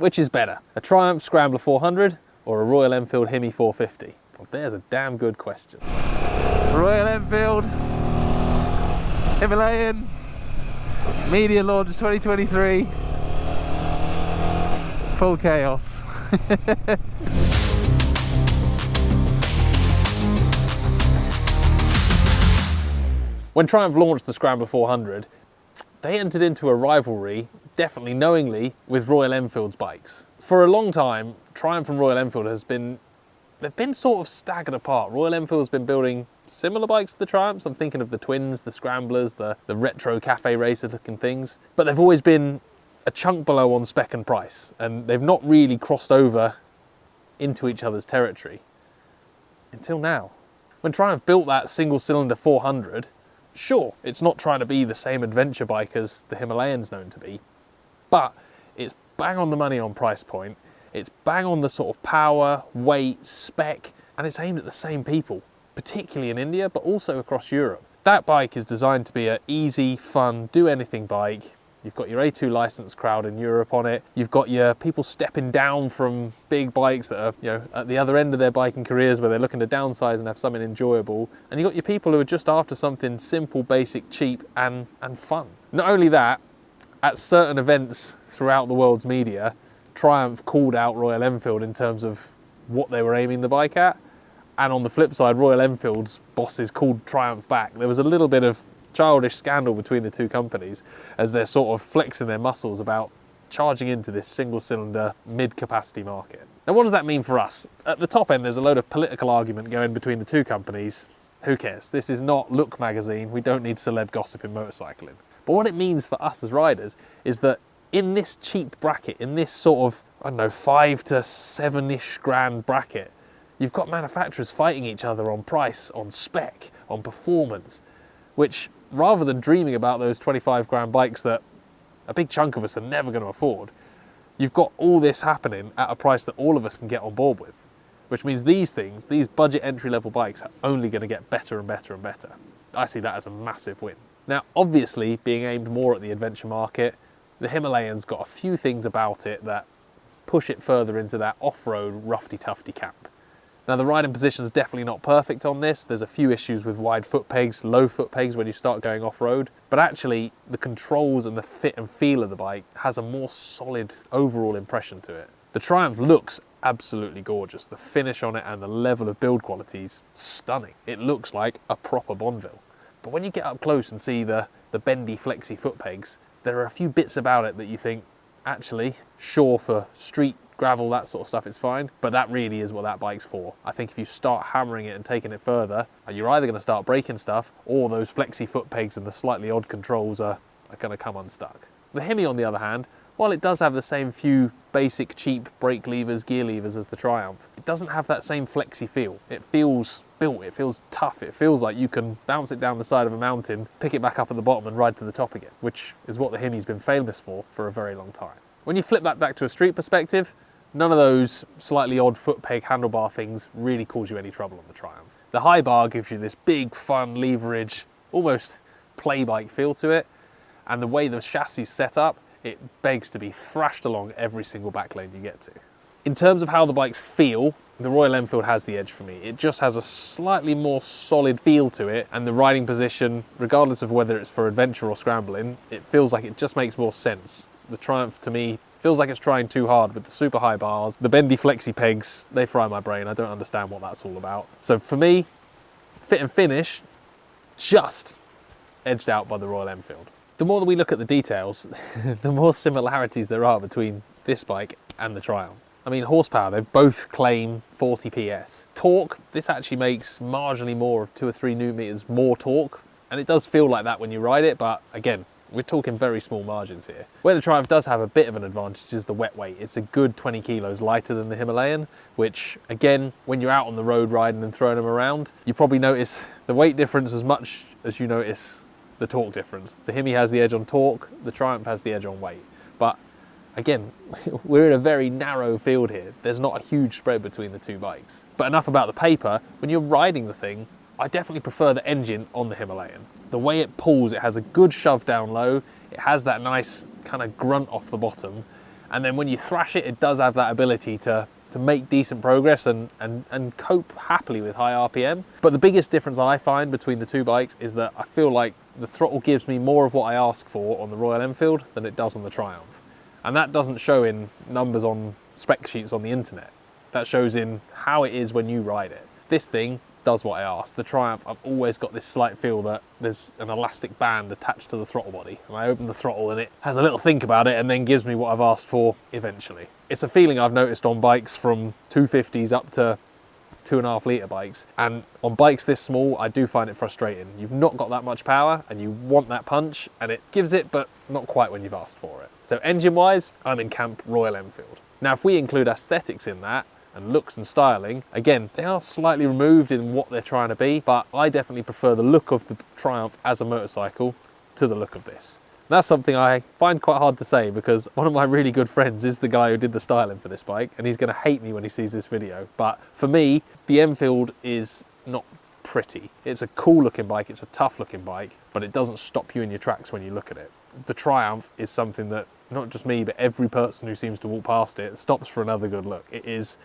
Which is better, a Triumph Scrambler 400 or a Royal Enfield Hemi 450? Well, there's a damn good question. Royal Enfield Himalayan media launch 2023, full chaos. When Triumph launched the Scrambler 400, they entered into a rivalry, definitely knowingly, with Royal Enfield's bikes. For a long time, Triumph and Royal Enfield they've been sort of staggered apart. Royal Enfield's been building similar bikes to the Triumphs. I'm thinking of the Twins, the Scramblers, the retro cafe racer looking things. But they've always been a chunk below on spec and price, and they've not really crossed over into each other's territory until now. When Triumph built that single cylinder 400, sure, it's not trying to be the same adventure bike as the Himalayan's known to be, but it's bang on the money on price point. It's bang on the sort of power, weight, spec, and it's aimed at the same people, particularly in India, but also across Europe. That bike is designed to be an easy, fun, do anything bike. You've got your A2 licensed crowd in Europe on it. You've got your people stepping down from big bikes that are, you know, at the other end of their biking careers where they're looking to downsize and have something enjoyable. And you've got your people who are just after something simple, basic, cheap, and fun. Not only that, at certain events throughout the world's media, Triumph called out Royal Enfield in terms of what they were aiming the bike at. And on the flip side, Royal Enfield's bosses called Triumph back. There was a little bit of childish scandal between the two companies as they're sort of flexing their muscles about charging into this single cylinder mid-capacity market. Now, what does that mean for us? At the top end, there's a load of political argument going between the two companies. Who cares? This is not Look magazine. We don't need celeb gossip in motorcycling. But what it means for us as riders is that in this cheap bracket, in this sort of, I don't know, 5 to 7-ish grand bracket, you've got manufacturers fighting each other on price, on spec, on performance, which rather than dreaming about those 25 grand bikes that a big chunk of us are never going to afford, you've got all this happening at a price that all of us can get on board with, which means these things, these budget entry level bikes are only going to get better and better and better. I see that as a massive win. Now, obviously, being aimed more at the adventure market, the Himalayan's got a few things about it that push it further into that off-road roughy-tufty camp. Now, the riding position is definitely not perfect on this. There's a few issues with wide foot pegs, low foot pegs when you start going off-road, but actually the controls and the fit and feel of the bike has a more solid overall impression to it. The Triumph looks absolutely gorgeous. The finish on it and the level of build quality is stunning. It looks like a proper Bonneville. But when you get up close and see the bendy, flexy foot pegs, there are a few bits about it that you think, actually, sure, for street, gravel, that sort of stuff, it's fine, but that really is what that bike's for. I think if you start hammering it and taking it further, you're either going to start breaking stuff, or those flexy foot pegs and the slightly odd controls are going to come unstuck. The Hemi, on the other hand, while it does have the same few basic cheap brake levers, gear levers as the Triumph, it doesn't have that same flexy feel. It feels built, it feels tough, it feels like you can bounce it down the side of a mountain, pick it back up at the bottom and ride to the top again, which is what the Hemi's been famous for a very long time. When you flip that back to a street perspective, none of those slightly odd foot peg handlebar things really cause you any trouble on the Triumph. The high bar gives you this big, fun, leverage, almost play bike feel to it, and the way the chassis is set up, it begs to be thrashed along every single back lane you get to. In terms of how the bikes feel, the Royal Enfield has the edge for me. It just has a slightly more solid feel to it, and the riding position, regardless of whether it's for adventure or scrambling, it feels like it just makes more sense. The Triumph, to me, feels like it's trying too hard with the super high bars. The bendy flexi pegs, they fry my brain. I don't understand what that's all about. So for me, fit and finish, just edged out by the Royal Enfield. The more that we look at the details, the more similarities there are between this bike and the Triumph. I mean, horsepower, they both claim 40 PS. Torque, this actually makes marginally more, 2 or 3 newton meters more torque, and it does feel like that when you ride it, but again, we're talking very small margins here. Where the Triumph does have a bit of an advantage is the wet weight. It's a good 20 kilos lighter than the Himalayan, which again, when you're out on the road riding and throwing them around, you probably notice the weight difference as much as you notice the torque difference. The Hemi has the edge on torque, the Triumph has the edge on weight. But again, we're in a very narrow field here. There's not a huge spread between the two bikes. But enough about the paper. When you're riding the thing, I definitely prefer the engine on the Himalayan. The way it pulls, it has a good shove down low. It has that nice kind of grunt off the bottom. And then when you thrash it, it does have that ability to make decent progress and cope happily with high RPM. But the biggest difference I find between the two bikes is that I feel like the throttle gives me more of what I ask for on the Royal Enfield than it does on the Triumph. And that doesn't show in numbers on spec sheets on the internet. That shows in how it is when you ride it. This thing does what I asked. The Triumph, I've always got this slight feel that there's an elastic band attached to the throttle body. And I open the throttle and it has a little think about it and then gives me what I've asked for eventually. It's a feeling I've noticed on bikes from 250s up to 2.5 litre bikes. And on bikes this small, I do find it frustrating. You've not got that much power and you want that punch, and it gives it, but not quite when you've asked for it. So engine-wise, I'm in camp Royal Enfield. Now, if we include aesthetics in that, and looks and styling, again, they are slightly removed in what they're trying to be, but I definitely prefer the look of the Triumph as a motorcycle to the look of this. And that's something I find quite hard to say, because one of my really good friends is the guy who did the styling for this bike, and he's going to hate me when he sees this video. But for me, the Enfield is not pretty. It's a cool looking bike, it's a tough looking bike, but it doesn't stop you in your tracks when you look at it. The Triumph is something that not just me, but every person who seems to walk past it stops for another good look. It is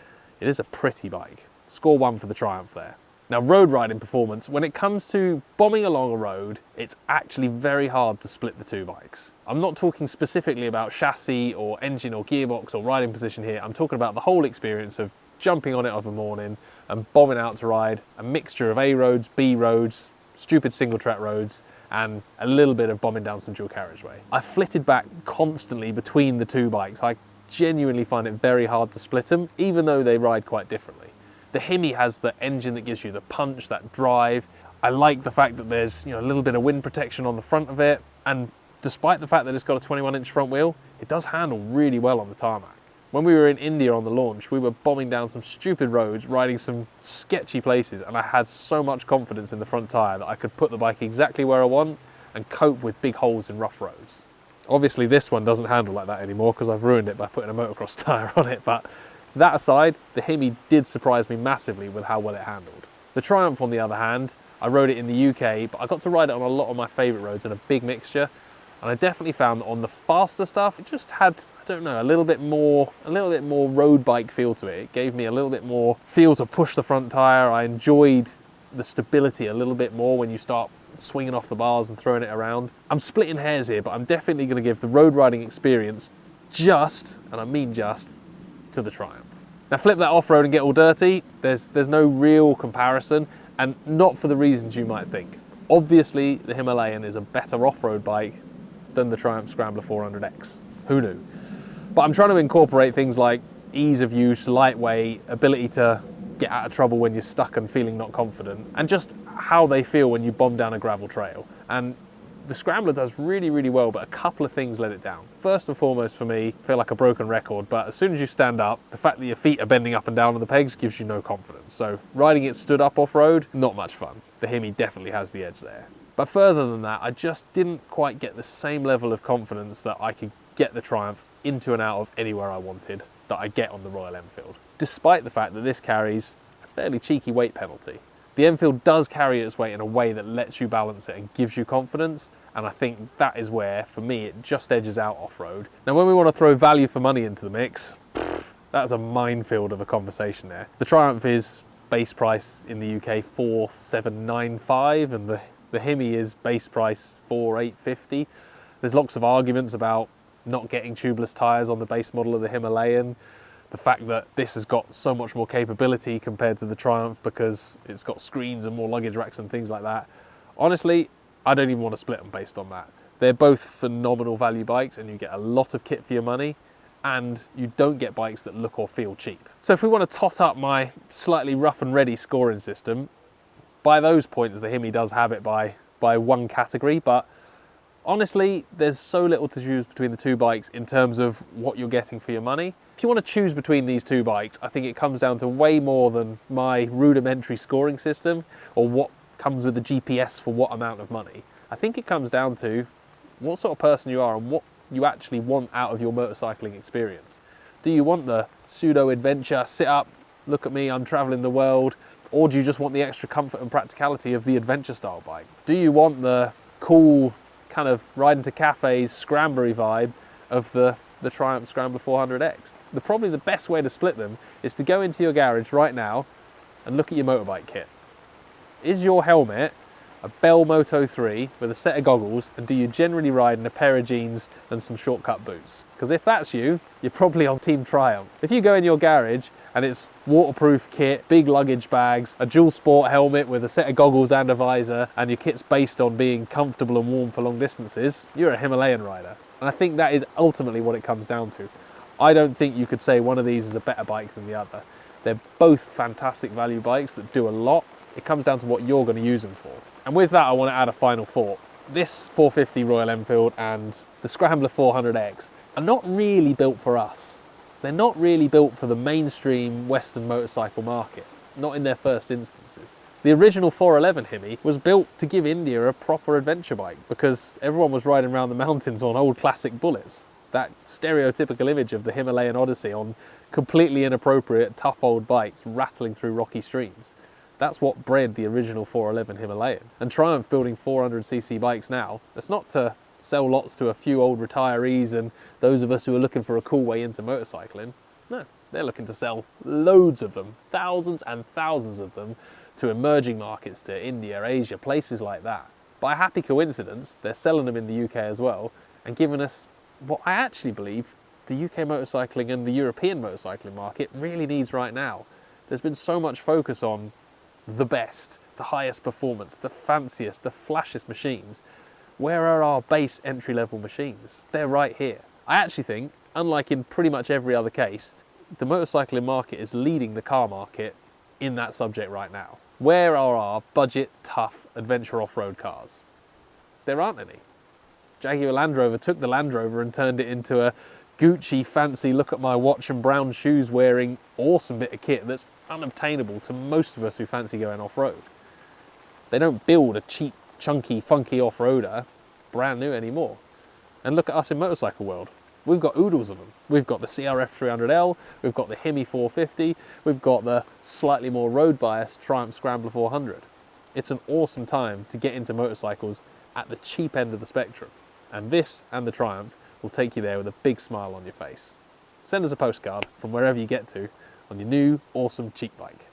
a pretty bike. Score 1 for the Triumph there. Now, road riding performance, when it comes to bombing along a road, it's actually very hard to split the two bikes. I'm not talking specifically about chassis or engine or gearbox or riding position here. I'm talking about the whole experience of jumping on it of a morning and bombing out to ride a mixture of A roads, B roads, stupid single track roads, and a little bit of bombing down some dual carriageway. I flitted back constantly between the two bikes. I genuinely find it very hard to split them, even though they ride quite differently. The Hemi has the engine that gives you the punch, that drive. I like the fact that there's a little bit of wind protection on the front of it, and despite the fact that it's got a 21-inch front wheel, it does handle really well on the tarmac. When we were in India on the launch, we were bombing down some stupid roads, riding some sketchy places, and I had so much confidence in the front tyre that I could put the bike exactly where I want and cope with big holes in rough roads. Obviously this one doesn't handle like that anymore because I've ruined it by putting a motocross tyre on it, but that aside, the Hemi did surprise me massively with how well it handled. The Triumph, on the other hand, I rode it in the UK, but I got to ride it on a lot of my favourite roads in a big mixture, and I definitely found that on the faster stuff, it just had, I don't know, a little bit more road bike feel to it. It gave me a little bit more feel to push the front tyre. I enjoyed the stability a little bit more when you start swinging off the bars and throwing it around. I'm splitting hairs here, but I'm definitely going to give the road riding experience just, and I mean just, to the Triumph. Now flip that off-road and get all dirty, there's no real comparison, and not for the reasons you might think. Obviously, the Himalayan is a better off-road bike than the Triumph Scrambler 400X. Who knew? But I'm trying to incorporate things like ease of use, lightweight, ability to get out of trouble when you're stuck and feeling not confident, and just how they feel when you bomb down a gravel trail. And the Scrambler does really, really well, but a couple of things let it down. First and foremost for me, I feel like a broken record, but as soon as you stand up, the fact that your feet are bending up and down on the pegs gives you no confidence. So riding it stood up off-road, not much fun. The Hemi definitely has the edge there. But further than that, I just didn't quite get the same level of confidence that I could get the Triumph into and out of anywhere I wanted that I get on the Royal Enfield, despite the fact that this carries a fairly cheeky weight penalty. The Enfield does carry its weight in a way that lets you balance it and gives you confidence, and I think that is where, for me, it just edges out off-road. Now, when we want to throw value for money into the mix, that's a minefield of a conversation there. The Triumph is base price in the UK 4,795, and the Hemi is base price 4,850. There's lots of arguments about not getting tubeless tyres on the base model of the Himalayan. The fact that this has got so much more capability compared to the Triumph because it's got screens and more luggage racks and things like that. Honestly, I don't even want to split them based on that. They're both phenomenal value bikes and you get a lot of kit for your money, and you don't get bikes that look or feel cheap. So if we want to tot up my slightly rough and ready scoring system, by those points the Hemi does have it by one category, but honestly, there's so little to choose between the two bikes in terms of what you're getting for your money. If you want to choose between these two bikes, I think it comes down to way more than my rudimentary scoring system or what comes with the GPS for what amount of money. I think it comes down to what sort of person you are and what you actually want out of your motorcycling experience. Do you want the pseudo adventure, sit up, look at me, I'm traveling the world, or do you just want the extra comfort and practicality of the adventure style bike? Do you want the cool kind of riding to cafes, scramblery vibe of the the Triumph Scrambler 400X. Probably the best way to split them is to go into your garage right now and look at your motorbike kit. Is your helmet a Bell Moto 3 with a set of goggles, and do you generally ride in a pair of jeans and some shortcut boots? Because if that's you, you're probably on Team Triumph. If you go in your garage and it's waterproof kit, big luggage bags, a dual sport helmet with a set of goggles and a visor, and your kit's based on being comfortable and warm for long distances, you're a Himalayan rider. And I think that is ultimately what it comes down to. I don't think you could say one of these is a better bike than the other. They're both fantastic value bikes that do a lot. It comes down to what you're going to use them for. And with that, I want to add a final thought. This 450 Royal Enfield and the Scrambler 400X are not really built for us. They're not really built for the mainstream Western motorcycle market, not in their first instances. The original 411 Himi was built to give India a proper adventure bike because everyone was riding around the mountains on old classic bullets. That stereotypical image of the Himalayan Odyssey on completely inappropriate, tough old bikes rattling through rocky streams. That's what bred the original 411 Himalayan. And Triumph building 400cc bikes now, it's not to sell lots to a few old retirees and those of us who are looking for a cool way into motorcycling. No, they're looking to sell loads of them, thousands and thousands of them, to emerging markets, to India, Asia, places like that. By a happy coincidence, they're selling them in the UK as well and giving us what I actually believe the UK motorcycling and the European motorcycling market really needs right now. There's been so much focus on the best, the highest performance, the fanciest, the flashiest machines. Where are our base entry-level machines? They're right here. I actually think, unlike in pretty much every other case, the motorcycling market is leading the car market in that subject right now. Where are our budget, tough, adventure off-road cars? There aren't any. Jaguar Land Rover took the Land Rover and turned it into a Gucci, fancy, look at my watch and brown shoes wearing awesome bit of kit that's unobtainable to most of us who fancy going off-road. They don't build a cheap, chunky, funky off-roader brand new anymore. And look at us in motorcycle world. We've got oodles of them. We've got the CRF 300L, we've got the Himi 450, we've got the slightly more road biased Triumph Scrambler 400. It's an awesome time to get into motorcycles at the cheap end of the spectrum. And this and the Triumph will take you there with a big smile on your face. Send us a postcard from wherever you get to on your new, awesome cheap bike.